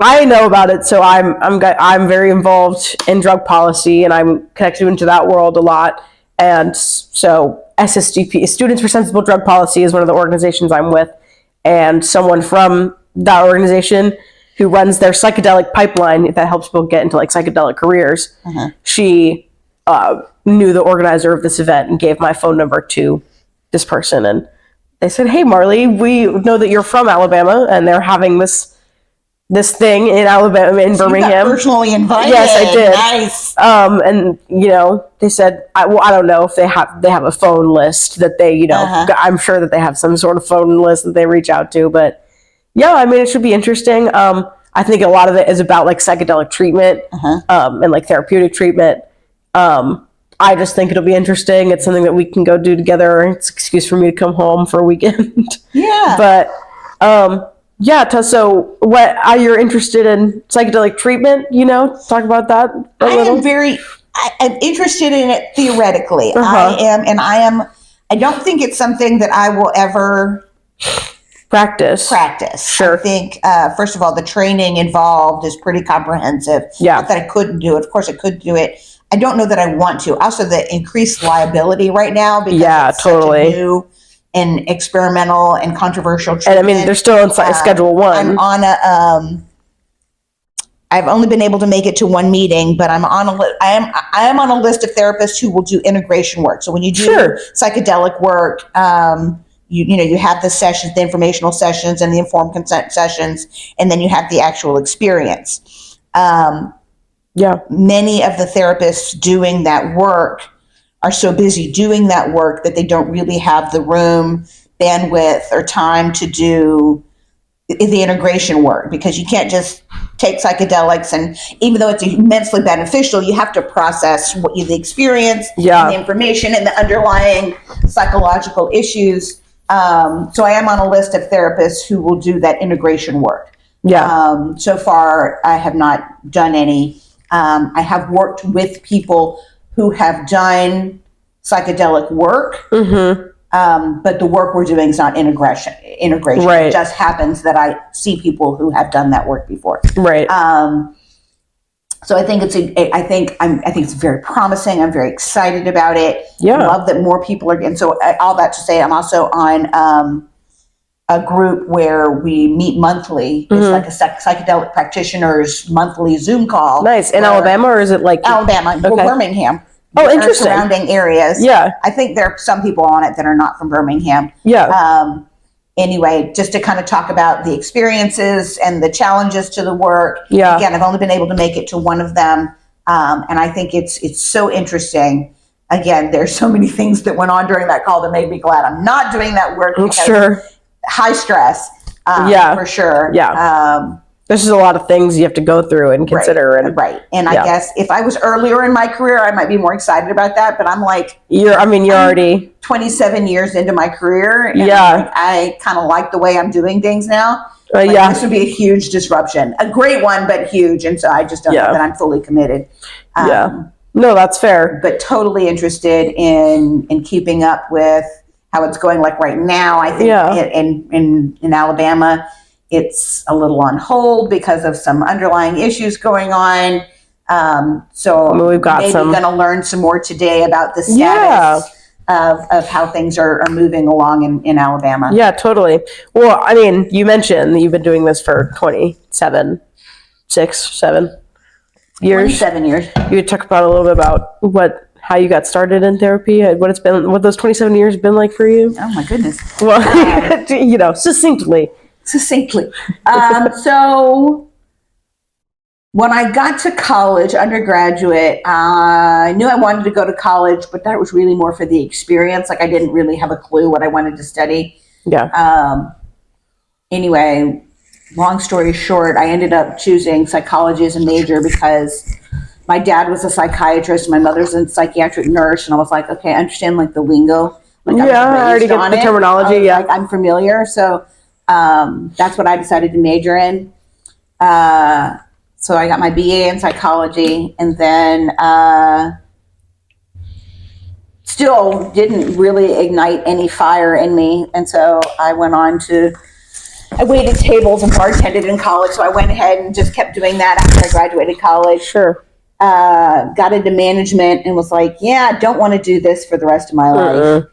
I know about it. So I'm very involved in drug policy, and I'm connected into that world a lot. And so SSDP, Students for Sensible Drug Policy, is one of the organizations I'm with. And someone from that organization who runs their psychedelic pipeline that helps people get into like psychedelic careers, she knew the organizer of this event and gave my phone number to this person. And they said, hey, Marlie, we know that you're from Alabama, and they're having this thing in Alabama, in Birmingham. You got personally invited. Yes, I did. Nice. And they said, I don't know if they have a phone list that they, I'm sure that they have some sort of phone list that they reach out to. But yeah, I mean, it should be interesting. I think a lot of it is about like psychedelic treatment and like therapeutic treatment. I just think it'll be interesting. It's something that we can go do together. It's an excuse for me to come home for a weekend. Yeah. But so what are you interested in psychedelic treatment? Talk about that a little. I'm interested in it theoretically. I don't think it's something that I will ever practice. Sure. I think, first of all, the training involved is pretty comprehensive. Yeah. Not that I couldn't do it. Of course I could do it. I don't know that I want to. Also, the increased liability right now because it's totally such a new and experimental and controversial treatment. And I mean, they're still on Schedule 1. I'm on I've only been able to make it to one meeting, but I am on a list of therapists who will do integration work. So when you do psychedelic work, you have the sessions, the informational sessions and the informed consent sessions, and then you have the actual experience. Many of the therapists doing that work are so busy doing that work that they don't really have the room, bandwidth, or time to do the integration work, because you can't just take psychedelics, and even though it's immensely beneficial, you have to process the experience and the information and the underlying psychological issues. So I am on a list of therapists who will do that integration work. So far, I have not done any. I have worked with people who have done psychedelic work, but the work we're doing is not integration. Right. It just happens that I see people who have done that work before. Right. So I think it's very promising. I'm very excited about it. Yeah. I love that more people are. And so all that to say, I'm also on a group where we meet monthly. It's like a psychedelic practitioners monthly Zoom call. Nice. In Alabama, or is it like Alabama? Okay. Well, Birmingham. Oh, interesting. Surrounding areas. Yeah. I think there are some people on it that are not from Birmingham. Yeah. Anyway, just to kind of talk about the experiences and the challenges to the work. Yeah. Again, I've only been able to make it to one of them. And I think it's so interesting. Again, there's so many things that went on during that call that made me glad I'm not doing that work. Sure. High stress. For sure. Yeah. There's just a lot of things you have to go through and consider. Right. And I guess if I was earlier in my career, I might be more excited about that. But I'm like, you're already 27 years into my career. And I kind of like the way I'm doing things now. This would be a huge disruption, a great one, but huge. And so I just don't know that I'm fully committed. No, that's fair. But totally interested in keeping up with how it's going. Like right now, I think in Alabama, it's a little on hold because of some underlying issues going on. So we've got going to learn some more today about the status of how things are moving along in Alabama. Yeah, totally. Well, I mean, you mentioned that you've been doing this for 7 years. 27 years. You could talk about a little bit about how you got started in therapy, what those 27 years have been like for you. Oh my goodness. Well, succinctly. So when I got to college, undergraduate, I knew I wanted to go to college, but that was really more for the experience. Like I didn't really have a clue what I wanted to study. Yeah. Anyway, long story short, I ended up choosing psychology as a major because my dad was a psychiatrist, my mother's a psychiatric nurse, and I was like, okay, I understand like the lingo Like Yeah, was I already raised get on the it. terminology, yeah. Like I'm familiar. So that's what I decided to major in. So I got my BA in psychology, and then still didn't really ignite any fire in me. And so I went on to, I waited tables and bartended in college. So I went ahead and just kept doing that after I graduated college. Sure. Got into management and was like, yeah, I don't want to do this for the rest of my life.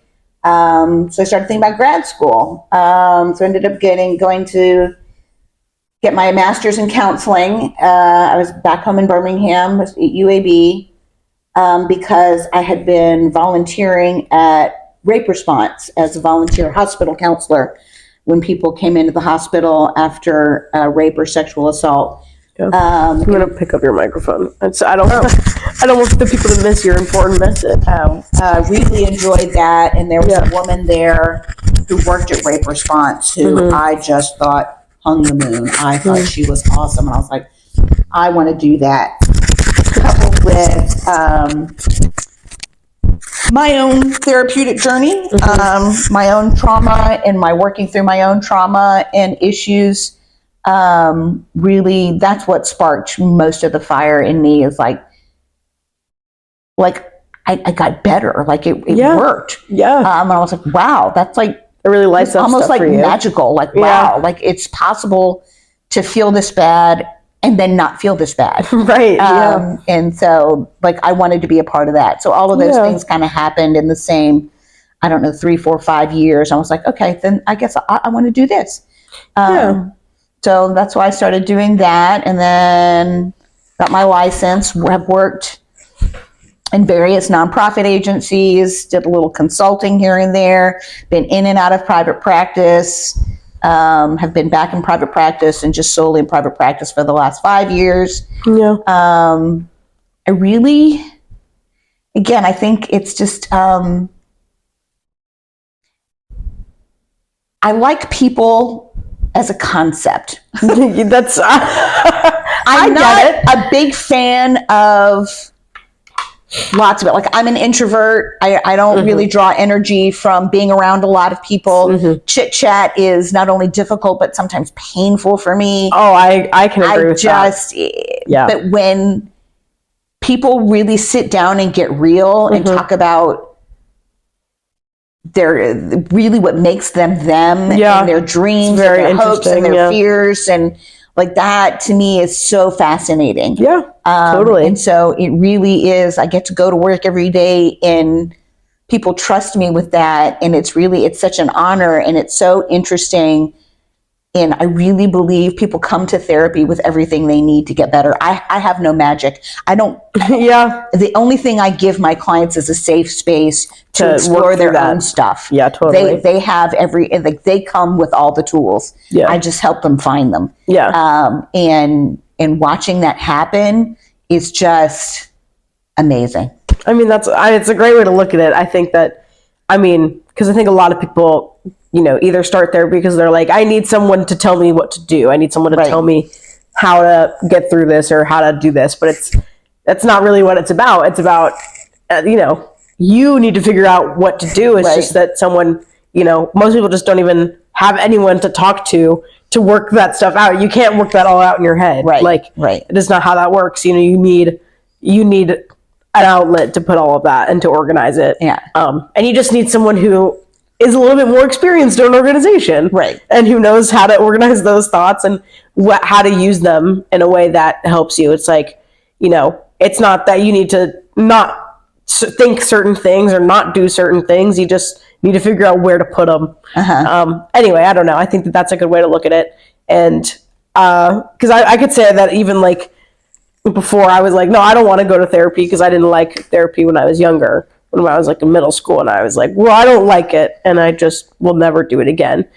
So I started thinking about grad school. So I ended up going to get my master's in counseling. I was back home in Birmingham at UAB because I had been volunteering at Rape Response as a volunteer hospital counselor when people came into the hospital after rape or sexual assault. Yeah. I'm gonna pick up your microphone. I don't want the people to miss your important message. Really enjoyed that, and there was a woman there who worked at Rape Response who I just thought hung the moon. I thought she was awesome, and I was like, I want to do that. Coupled with my own therapeutic journey, my own trauma, and my working through my own trauma and issues. Really, that's what sparked most of the fire in me. Is like I got better. Like it worked. Yeah. And I was like, wow, that's like it really lights up almost stuff like for you. magical. Like wow, like it's possible to feel this bad and then not feel this bad. Right. And so like I wanted to be a part of that. So all of those things kind of happened in the same, I don't know, 3, 4, 5 years. I was like, okay, then I guess I want to do this. So that's why I started doing that, and then got my license. Have worked in various nonprofit agencies, did a little consulting here and there, been in and out of private practice, have been back in private practice and just solely in private practice for the last 5 years. Yeah. I really, again, I think it's just, I like people as a concept. That's, I'm not a big fan of lots of it. Like I'm an introvert. I don't really draw energy from being around a lot of people. Chit chat is not only difficult, but sometimes painful for me. Oh, I can agree with that. Yeah. But when people really sit down and get real and talk about really what makes them and their dreams and their hopes and their fears, and like that to me is so fascinating. Yeah, totally. And so it really is, I get to go to work every day and people trust me with that. And it's such an honor, and it's so interesting. And I really believe people come to therapy with everything they need to get better. I have no magic. I don't. The only thing I give my clients is a safe space to explore their own stuff. Yeah, totally. They have they come with all the tools. Yeah. I just help them find them. Yeah. And watching that happen is just amazing. I mean, it's a great way to look at it. I think that, because I think a lot of people, either start therapy because they're like, I need someone to tell me what to do. I need someone to tell me how to get through this or how to do this. But that's not really what it's about. It's about, you need to figure out what to do. It's just that someone, most people just don't even have anyone to talk to work that stuff out. You can't work that all out in your head. Right. It is not how that works. You need an outlet to put all of that and to organize it. Yeah. And you just need someone who is a little bit more experienced in an organization. Right. And who knows how to organize those thoughts and how to use them in a way that helps you. It's like, it's not that you need to not think certain things or not do certain things. You just need to figure out where to put them. Anyway, I don't know. I think that that's a good way to look at it. And because I could say that even like before I was like, no, I don't want to go to therapy because I didn't like therapy when I was younger. When I was like in middle school, and I was like, well, I don't like it, and I just will never do it again.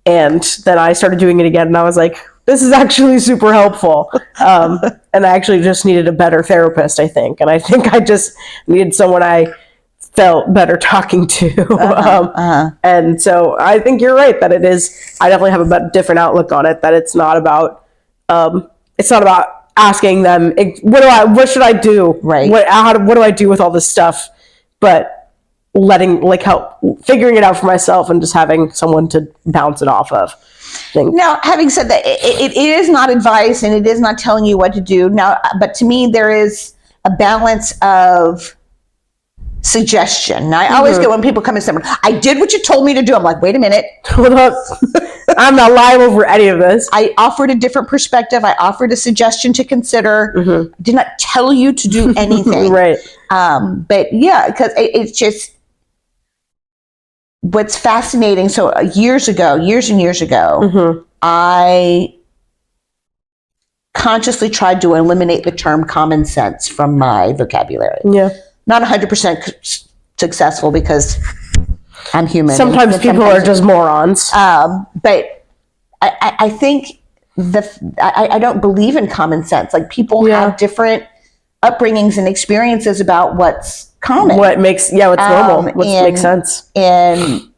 And then I started doing it again, and I was like, this is actually super helpful. And I actually just needed a better therapist, I think. And I think I just needed someone I felt better talking to. And so I think you're right that it is, I definitely have a different outlook on it, that it's not about asking them, what should I do? Right. What do I do with all this stuff? But figuring it out for myself and just having someone to bounce it off of. Now, having said that, it is not advice and it is not telling you what to do. Now, but to me, there is a balance of suggestion. Now, I always get when people come and say, I did what you told me to do. I'm like, wait a minute. Hold up. I'm not liable for any of this. I offered a different perspective. I offered a suggestion to consider. I did not tell you to do anything. Right. But yeah, because it's just what's fascinating. So years and years ago, I consciously tried to eliminate the term common sense from my vocabulary. Yeah. Not 100% successful because I'm human. Sometimes people are just morons. But I think I don't believe in common sense. Like people have different upbringings and experiences about what's common. What's normal, what makes sense. And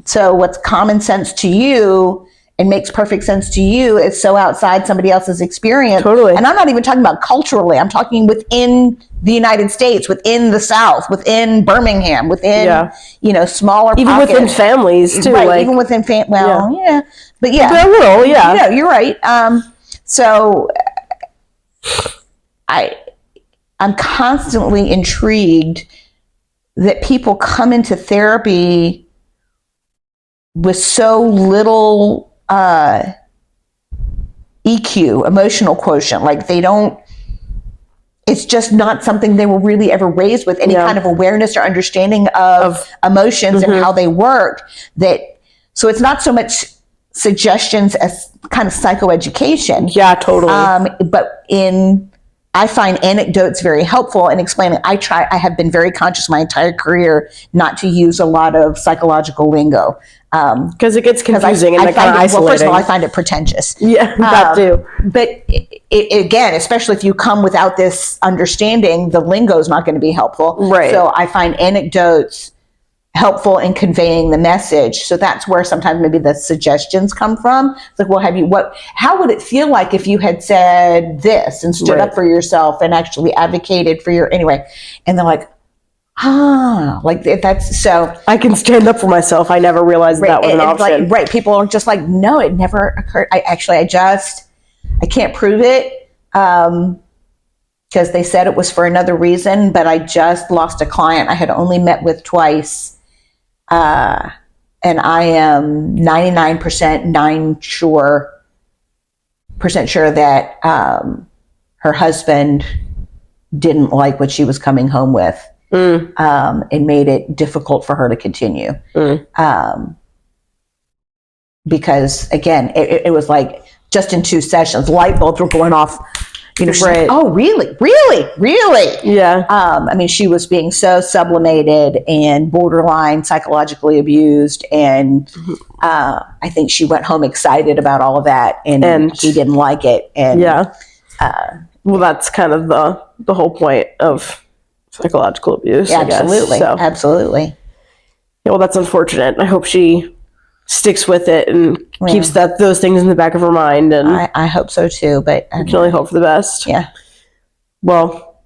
so what's common sense to you and makes perfect sense to you is so outside somebody else's experience. Totally. And I'm not even talking about culturally. I'm talking within the United States, within the South, within Birmingham, within, smaller even pockets. Within families too. Right, even within But yeah. But a little, yeah. Yeah, you're right. So I'm constantly intrigued that people come into therapy with so little EQ, emotional quotient. Like it's just not something they were really ever raised with, any kind of awareness or understanding of emotions and how they work. So it's not so much suggestions as kind of psychoeducation. Yeah, totally. But I find anecdotes very helpful in explaining. I have been very conscious my entire career not to use a lot of psychological lingo. Because it gets confusing and kind of isolating. Well, first of all, I find it pretentious. Yeah, that too. But again, especially if you come without this understanding, the lingo is not going to be helpful. Right. So I find anecdotes helpful in conveying the message. So that's where sometimes maybe the suggestions come from. It's like, well, how would it feel like if you had said this and stood up for yourself and actually advocated for anyway? And they're like, like that's so. I can stand up for myself. I never realized that was an option. Right. People are just like, no, it never occurred. I can't prove it. Because they said it was for another reason, but I just lost a client I had only met with twice. And I am 99% sure that her husband didn't like what she was coming home with, and made it difficult for her to continue. Because again, it was like just in 2 sessions, light bulbs were going off. She's like, oh, really? Yeah. I mean, she was being so sublimated and borderline psychologically abused. And I think she went home excited about all of that. And he didn't like it. And well, that's kind of the whole point of psychological abuse. Absolutely. I guess. So, absolutely. Yeah, well, that's unfortunate. I hope she sticks with it and keeps those things in the back of her mind. And I hope so too, but I can only hope for the best. Yeah. Well,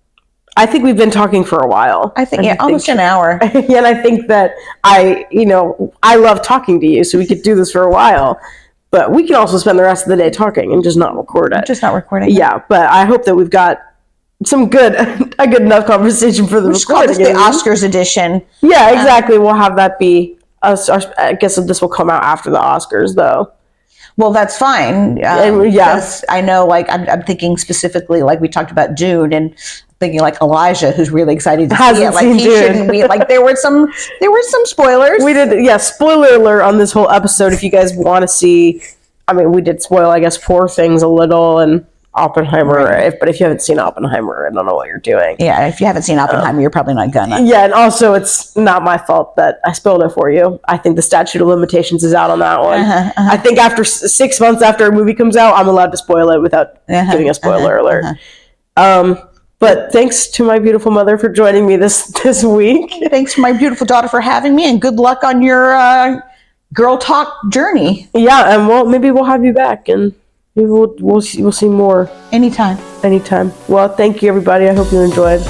I think we've been talking for a while. I think almost an hour. And I think that I love talking to you, so we could do this for a while. But we can also spend the rest of the day talking and just not record it. Just not recording. Yeah, but I hope that we've got a good enough conversation for the recording. Call this the Oscars edition. Yeah, exactly. We'll have that be. I guess this will come out after the Oscars, though. Well, that's fine. Because I know, like, I'm thinking specifically, like we talked about Dune, and thinking like Elijah, who's really excited to see it. Like he shouldn't be. Like there were some spoilers. We did, spoiler alert on this whole episode. If you guys want to see, I mean, we did spoil, I guess, Poor Things a little and Oppenheimer. Right. But if you haven't seen Oppenheimer, I don't know what you're doing. Yeah, if you haven't seen Oppenheimer, you're probably not gonna. Yeah, and also it's not my fault that I spoiled it for you. I think the statute of limitations is out on that one. I think after 6 months after a movie comes out, I'm allowed to spoil it without giving a spoiler alert. But thanks to my beautiful mother for joining me this week. Thanks to my beautiful daughter for having me, and good luck on your girl talk journey. Yeah, and maybe we'll have you back, and maybe we'll see more Anytime. Well, thank you, everybody. I hope you enjoyed.